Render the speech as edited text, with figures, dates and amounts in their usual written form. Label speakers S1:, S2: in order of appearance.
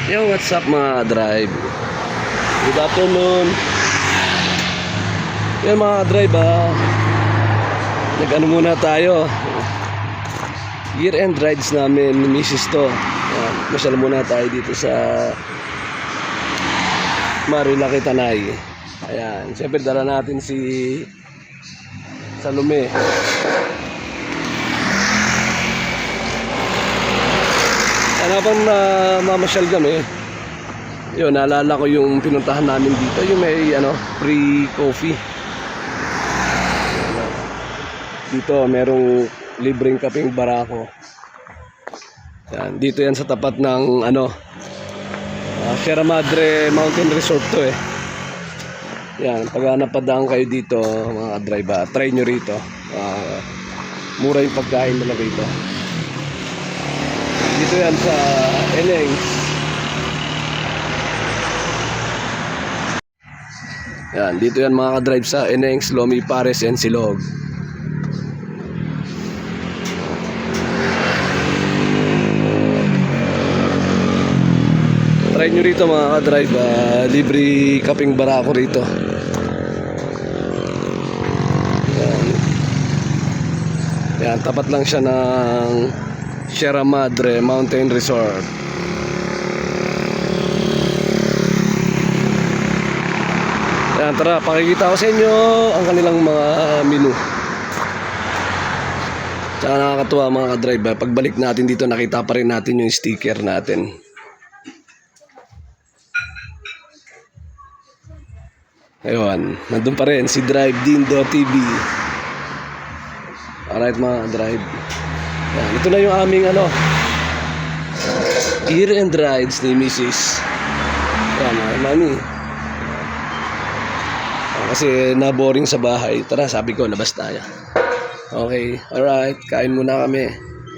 S1: Yo, what's up mga drive? Good afternoon. Yan mga drive, nag-ano muna tayo. Year-end rides namin ni Mrs. to. Yan, masyal muna tayo dito sa Marilaki, Tanay. Ayan, siyempre dala natin si Salome. Habang mamasyal kami, yun, naalala ko yung pinuntahan namin dito, yung may free coffee. Dito merong libreng kapeng barako. Yan, dito yan sa tapat ng Sierra Madre Mountain Resort to eh. Yan, pag napadaan kayo dito mga driver, try nyo rito. Mura yung pagkain nila rito. Dito yan sa Enengs. Yan, dito yan mga ka-drive sa Enengs, Lomi, Pares, and Silog. Try nyo rito mga ka-drive, libre kaping barako rito. Yan. Yan, tapat lang siya ng Sierra Madre Mountain Resort. Yan, tara, pakikita ko sa inyo ang kanilang mga menu. Tsaka nakakatuwa mga ka-drive, pagbalik natin dito nakita pa rin natin yung sticker natin. Ayun, nandun pa rin si Drive Dindo.tv. Alright mga drive. Yan, ito na yung aming year-end rides ni Mrs. Yan, mami. Kasi na-boring sa bahay. Tara, sabi ko, labas tayo. Okay, alright, kain muna kami.